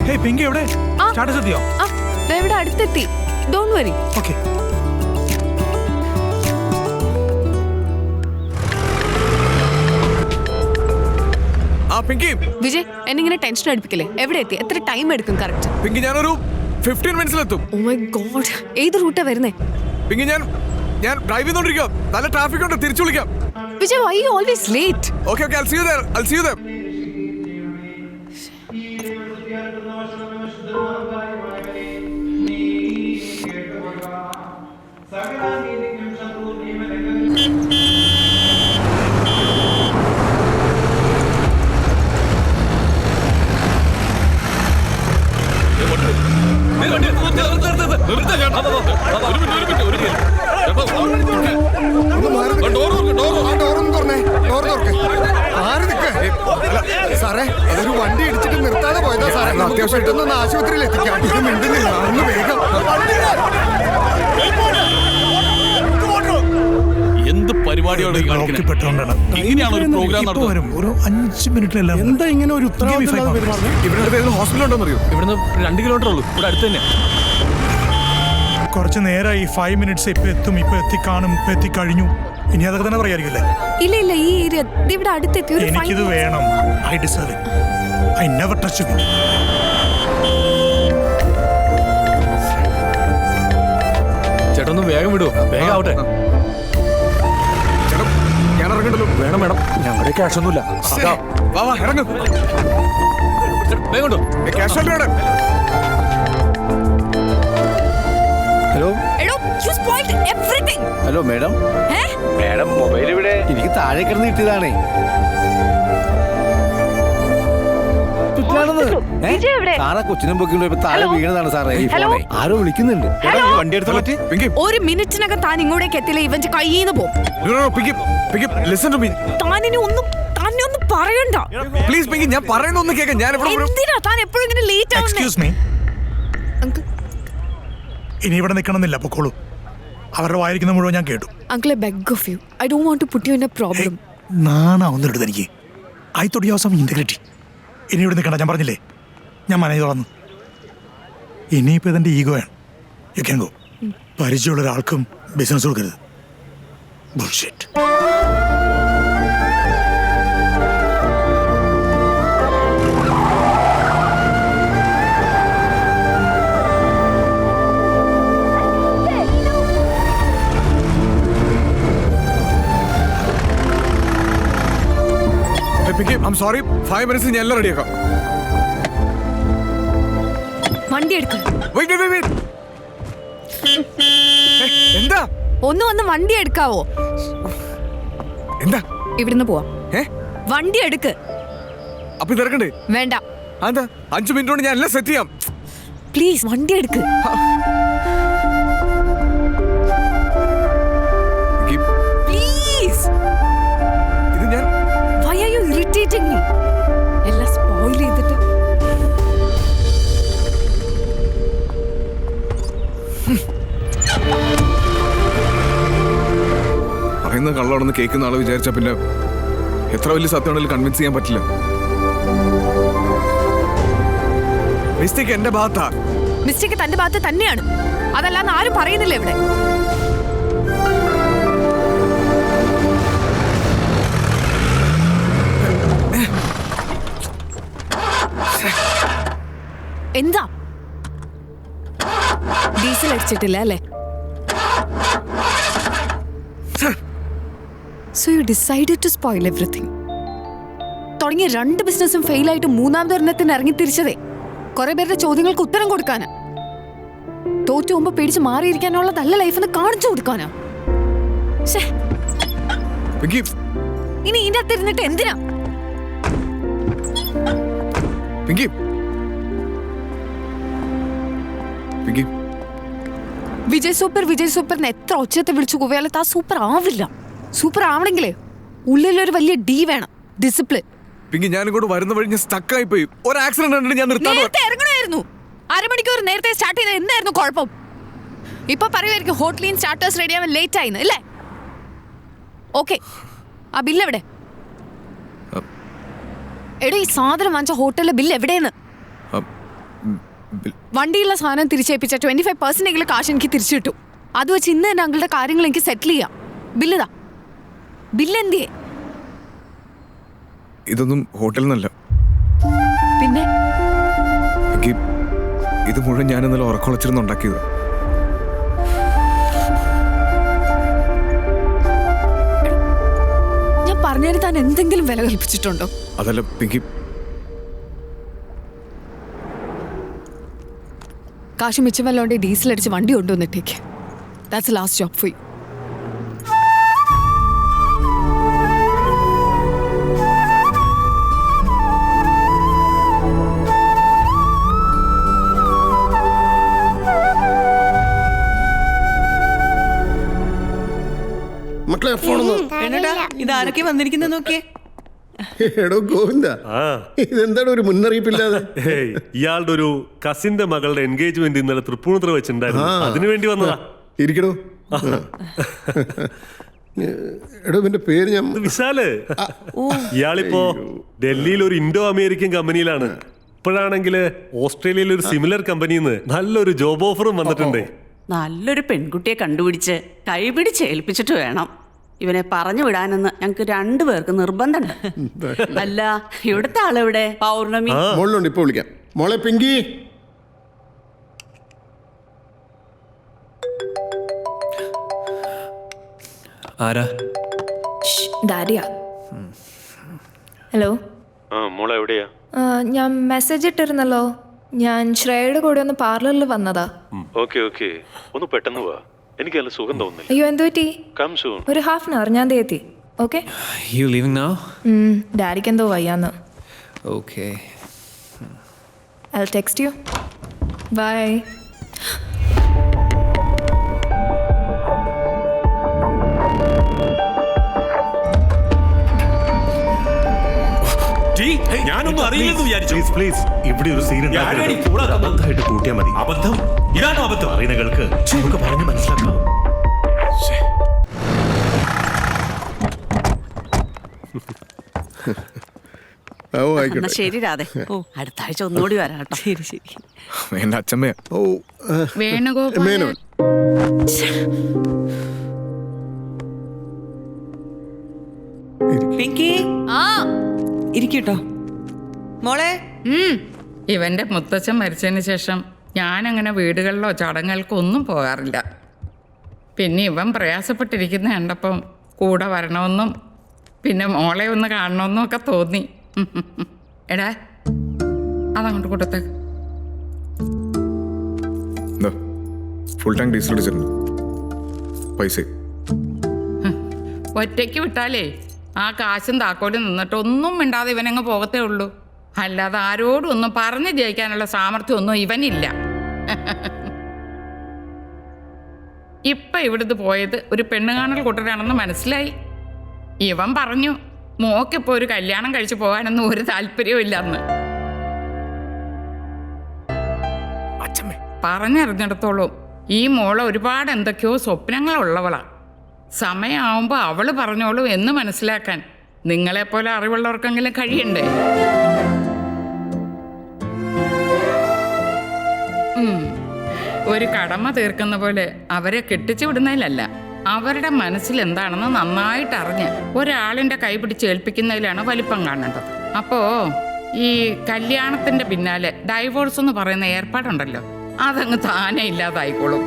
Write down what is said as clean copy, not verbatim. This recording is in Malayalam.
ഹേയ് പിങ്കി എവിടെ? സ്റ്റാറ്റസ് എത്തിയോ? ഇവിടെ അടുത്തെത്തി. Don't worry. Okay. Pinky Vijay എന്നിങ്ങനെ ടെൻഷൻ അടുപ്പിക്കല്ലേ? എവിടെ എത്തി? എത്ര ടൈം എടുക്കും കറക്റ്റ്? പിങ്കി ഞാനൊരു 15 മിനിറ്റ്സിലെത്തും. ഓ മൈ ഗോഡ്, ഏത് റൂട്ടാ വരുന്നേ? പിങ്കി ഞാൻ ഡ്രൈവ് ചെയ്തോണ്ടിരിക്കാം. നല്ല ട്രാഫിക് ഉണ്ട്, തിരിച്ചു വിളിക്കാം. Vijay why you always late? Okay, I'll see you there. സാറേ അതൊരു വണ്ടി ഇടിച്ചിട്ട് നിർത്താതെ പോയതാ സാറേ. അത്യാവശ്യമായിട്ടൊന്ന് ആശുപത്രിയിൽ എത്തിക്കാം. ഇത് മിണ്ടുന്നില്ല, ഒന്ന് വേഗം. എന്ത് പരിപാടിയാണ് ഇങ്ങനെയാണ് ഒരു പ്രോഗ്രാം നടത്തുന്നത്? ഒരു 5 മിനിറ്റിലെല്ലാം എന്താ ഇങ്ങനെ ഒരു ഉത്തരവാദിത്തം? ഇവിടെ ഹോസ്പിറ്റൽ ഉണ്ടോന്ന് അറിയോ? ഇവിടുന്ന് 2 കിലോമീറ്റർ ഉള്ളൂ, ഇവിടെ അടുത്ത് തന്നെ. കുറച്ച് നേരമായി 5 മിനിറ്റ്സ് ഇപ്പൊ എത്തും, ഇപ്പൊ എത്തിക്കാണും, ഇപ്പൊ എത്തിക്കഴിഞ്ഞു. ഇനി അതൊക്കെ തന്നെ പറയാറില്ലേ? ഇല്ല ഈ ഏരിയ ഇവിടെ അടുത്തെത്തി. എനിക്കിത് വേണം. I deserve it. I never touch U. ചേട്ടാ ഒന്ന് വേഗം വിടുവോ? വേഗം ആവട്ടെ. ഞാൻ ഇറങ്ങണ്ടല്ലോ. വേണം ഞങ്ങളുടെ ക്യാഷ് ഒന്നുമില്ല. ഇറങ്ങും. വേഗം ക്യാഷ് ഉണ്ട്. Hello You spoiled everything. Hello madam. Madam mobile ഇവിടെ എനിക്ക് താഴെ കിടന്ന് കിട്ടിയതാണേ. സാറാ കൊച്ചിനും പൊക്കിണ്ടോ താഴെ വീണതാണ് സാറേ. ഈ ഫോണേ ആരോ വിളിക്കുന്നുണ്ട്. വണ്ടി എടുത്ത പറ്റി. ഒരു മിനിറ്റിനകം താൻ ഇങ്ങോട്ടേക്ക് എത്തില്ല, ഇവന്റെ കയ്യിന്ന് പോകും. താനിനി ഒന്നും പറയണ്ട പ്ലീസ് പിങ്കി. ഞാൻ പറയുന്ന ഒന്ന് കേൾക്കാം. ഞാൻ എന്തിനാ താൻ എപ്പോഴും ഇങ്ങനെ ലേറ്റ് ആവുന്നേ? Excuse me. ഇനി ഇവിടെ നിൽക്കണമെന്നില്ല, പൊക്കോളൂ. അവരുടെ വായിരിക്കുന്ന മുഴുവൻ ഞാൻ കേട്ടു. Uncle, I beg of you. I don't want to put you in a problem. നാണാവുന്നിട്ട് എനിക്ക്. I thought you have some integrity. ഇനി ഇവിടെ നിൽക്കണ്ട, ഞാൻ പറഞ്ഞില്ലേ, ഞാൻ മനയിൽ തുറന്നു. ഇനിയിപ്പോൾ ഇതെൻ്റെ ഈഗോയാണ്. You can go. പരിചയമുള്ള ഒരാൾക്കും ബിസിനസ് കൊടുക്കരുത്. ബുൾഷിറ്റ്. I'm sorry. 5 minutes ഞാൻ എല്ലാം റെഡിയാക്കാം. വണ്ടി എടുക്ക. Wait. എന്താ? ഒന്ന് വണ്ടി എടുക്കാവോ? എന്താ? ഇവിടുന്ന് പോവാം. വണ്ടി എടുക്ക്. അപ്പൊ ഇത് ഇറക്കണ്ടേ? വേണ്ട. എന്താ? 5 മിനിറ്റ് കൊണ്ട് ഞാൻ എല്ലാം സെറ്റ് ചെയ്യാം. പ്ലീസ് വണ്ടി എടുക്ക്. പ്ലീസ്. ഇത് ഞാൻ Why are you irritating me? എല്ലാം സ്പോയിൽ ചെയ്തിട്ട്. പറയുന്ന കള്ളാണെന്ന് കേൾക്കുന്ന ആളെ വിചാരിച്ചാ പിന്നെ എത്ര വലിയ സത്യമാണെങ്കിലും കൺവിൻസ് ചെയ്യാൻ പറ്റില്ല. മിസ്റ്റേക്ക് എന്റെ ഭാഗത്താ. മിസ്റ്റേക്ക് തന്റെ ഭാഗത്ത് തന്നെയാണ്. അതല്ലാന്ന് ആരും പറയുന്നില്ല ഇവിടെ. എന്താ? ഡീസൽ അടിച്ചിട്ടില്ല അല്ലേ? So you decided to spoil everything. തുടങ്ങിയ 2 ബിസിനസ്സും ഫെയിൽ ആയിട്ട് മൂന്നാമതൊരെണ്ണത്തിന് ഇറങ്ങി തിരിച്ചതേ കുറെ പേരുടെ ചോദ്യങ്ങൾക്ക് ഉത്തരം കൊടുക്കാനാ. തോറ്റു മുമ്പ് പേടിച്ച് മാറിയിരിക്കാനുള്ളതല്ല ലൈഫെന്ന് കാണിച്ചു കൊടുക്കാനാ. ഇനി ഇതിന്റെ അകത്തിരുന്നിട്ട് എന്തിനാ? വിജയ് സൂപ്പർ എത്ര ഒച്ചത്തെ വിളിച്ചു കൂവിയാലും താ സൂപ്പർ ആവില്ല. സൂപ്പർ ആവണെങ്കിലേ ഉള്ളിലൊരു വലിയ ഡി വേണം, ഡിസിപ്ലിൻ. പിങ്കി ഞാൻ ഇങ്ങോട്ട് വരുന്ന വഴി ഞാൻ സ്റ്റക്ക് ആയി പോയി. ഒരു ആക്സിഡന്റ് ഞാൻ ഇറങ്ങണമായിരുന്നു. അരമണിക്കൂർ നേരത്തെ സ്റ്റാർട്ട് ചെയ്ത എന്തായിരുന്നു കുഴപ്പം? ഇപ്പൊ പറയുമായിരിക്കും ഹോട്ടലിൽ സ്റ്റാർട്ടേഴ്സ് റെഡി ആവാൻ ലേറ്റ് ആയിന്ന് അല്ലേ? ഓക്കെ, ആ ബില്ല് എവിടെ? എടോ ഈ സാധനം വാങ്ങിച്ച ഹോട്ടലിലെ ബില്ല് എവിടെയെന്ന്? വണ്ടിയുള്ള സാധനം തിരിച്ചേൽപ്പിച്ച 25% കാശ് എനിക്ക് തിരിച്ചു കിട്ടും. അത് വെച്ച് ഇന്ന് തന്നെ അങ്കിളുടെ കാര്യങ്ങൾ എനിക്ക് സെറ്റിൽ ചെയ്യാം. ബില്ലിതാ. ബില്ല് എന്തിയേ? ഇതൊന്നും ഹോട്ടലിൽ നിന്നല്ല. പിന്നെ ഇത് മുഴുവൻ ഞാൻ ഇന്നലെ ഉറക്കൊളച്ചിരുന്ന് ഉണ്ടാക്കിയത്. ഞാൻ പറഞ്ഞതിന് താൻ എന്തെങ്കിലും വില കൽപ്പിച്ചിട്ടുണ്ടോ? അതല്ല പിങ്കി, കാശ് മിച്ചം വല്ലോണ്ട് ഡീസൽ അടിച്ച് വണ്ടി കൊണ്ടുവന്നിട്ടേക്ക്. That's last job for you. മക്കളെ ഫോണൊന്ന് എന്നടാ ഇതാരൊക്കെ വന്നിരിക്കുന്ന നോക്കിയേ. എടോ ഗോവിന്ദ, ഇതെന്താണ് ഒരു മുന്നറിയിപ്പില്ലാതെ? ഇയാളുടെ ഒരു കസിന്റെ മകളുടെ എൻഗേജ്മെന്റ് ഇന്നലെ തൃപ്പൂണിത്തുറ വെച്ചിട്ടുണ്ടായിരുന്നു. അതിനുവേണ്ടി വന്നതാ. ഇരിക്കടോ. എടോ ഇവന്റെ പേര് ഞാൻ വിശാല്. ഇയാളിപ്പോ ഡൽഹിയിൽ ഒരു ഇൻഡോ അമേരിക്കൻ കമ്പനിയിലാണ്. ഇപ്പോഴാണെങ്കിൽ ഓസ്ട്രേലിയയിൽ ഒരു സിമിലർ കമ്പനിന്ന് നല്ലൊരു ജോബ് ഓഫറും വന്നിട്ടുണ്ട്. നല്ലൊരു പെൺകുട്ടിയെ കണ്ടുപിടിച്ച് കൈപിടിച്ച് ഏൽപ്പിച്ചിട്ട് വേണം ഇവനെ പറഞ്ഞു വിടാനെന്ന് ഞങ്ങൾക്ക് 2 പേർക്ക് നിർബന്ധമുണ്ട്. അല്ല, ഇവിടുത്തെ ആളെവിടെ? പൗർണമി മോളിലുണ്ട്, ഇപ്പൊ വിളിക്കാം. മോളെ പിങ്കി. ആരാ? ഡാഡിയാ. ഹലോ. മോളെ എവിടെയാ? ഞാൻ മെസ്സേജ് ഇട്ടിരുന്നല്ലോ. ഞാൻ ശ്രേയയുടെ കൂടെ ഒന്ന് പാർലറിൽ വന്നതാ. ഓക്കെ ഓക്കെ, ഒന്ന് പെട്ടെന്ന് വാ, എനിക്ക് നല്ല സുഖം തോന്നുന്നില്ല. അയ്യോ, എന്തു പറ്റി? Come soon. ഒരു ഹാഫ് ആൻ അവർ, ഞാൻ ദേ എത്തി. ഓക്കെ. You leaving now? ഡാഡിക്ക് എന്തോ വയ്യാന്ന്. Okay. I'll text you. Bye. ഞാനൊന്നും അറിയില്ലെന്ന് വിചാരിച്ചു. പ്ലീസ് ഇവിടെ ഒരു സീൻ അബദ്ധമായിട്ട് കൂട്ടിയാൽ മതി. അബദ്ധം? ഇതാണോ അബദ്ധം? അറിയുന്ന കേൾക്ക് നമുക്ക് പറഞ്ഞ് മനസ്സിലാക്കാം. എന്നാ ശരി രാധേ. അടുത്ത ആഴ്ച ഒന്നുകൂടി വരാം കേട്ടോ. ശരി ശരി. എന്റെ അച്ഛമ്മയാ. ഓ മേനോൻ. പിങ്കി ഇരിക്കട്ടോ മോളെ. ഇവന്റെ മുത്തച്ഛൻ മരിച്ചതിന് ശേഷം ഞാനങ്ങനെ വീടുകളിലോ ചടങ്ങുകൾക്കോ ഒന്നും പോകാറില്ല. പിന്നെ ഇവൻ പ്രയാസപ്പെട്ടിരിക്കുന്ന കണ്ടപ്പം കൂടെ വരണമെന്നും പിന്നെ മോളെ ഒന്ന് കാണണമെന്നും ഒക്കെ തോന്നി. എടാ, അതങ്ങോട്ട് കൊടുത്തേക്ക്. ഫുൾ ടാങ്ക് ഡീസൽ അടിച്ചിട്ടുണ്ട്. പൈസ ഒറ്റയ്ക്ക് വിട്ടാലേ ആ കാശും താക്കോലും നിന്നിട്ട് ഒന്നും മിണ്ടാതെ ഇവനങ്ങ് പോകത്തേ ഉള്ളൂ. അല്ലാതെ ആരോടും ഒന്നും പറഞ്ഞ് ജയിക്കാനുള്ള സാമർഥ്യമൊന്നും ഇവനില്ല. ഇപ്പം ഇവിടുന്ന് പോയത് ഒരു പെണ്ണുകാണൽ കൂട്ടരാണെന്ന് മനസ്സിലായി. ഇവൻ പറഞ്ഞു മോക്കിപ്പോൾ ഒരു കല്യാണം കഴിച്ചു പോകാനൊന്നും ഒരു താല്പര്യവും ഇല്ലെന്ന്. പറഞ്ഞറിഞ്ഞിടത്തോളം ഈ മോളെ ഒരുപാട് എന്തൊക്കെയോ സ്വപ്നങ്ങളുള്ളവളാ. സമയമാവുമ്പോൾ അവള് പറഞ്ഞോളൂ എന്ന് മനസ്സിലാക്കാൻ നിങ്ങളെപ്പോലെ അറിവുള്ളവർക്കെങ്കിലും കഴിയണ്ടേ? ഒരു കടമ തീർക്കുന്ന പോലെ അവരെ കെട്ടിച്ചു വിടുന്നതിലല്ല, അവരുടെ മനസ്സിൽ എന്താണെന്ന് നന്നായിട്ട് അറിഞ്ഞ് ഒരാളിൻ്റെ കൈ പിടിച്ച് ഏൽപ്പിക്കുന്നതിലാണ് വലിപ്പം കാണേണ്ടത്. അപ്പോൾ ഈ കല്യാണത്തിൻ്റെ പിന്നാലെ ഡൈവോഴ്സ് എന്ന് പറയുന്ന ഏർപ്പാടുണ്ടല്ലോ, അതങ്ങ് താനേ ഇല്ലാതായിക്കോളും.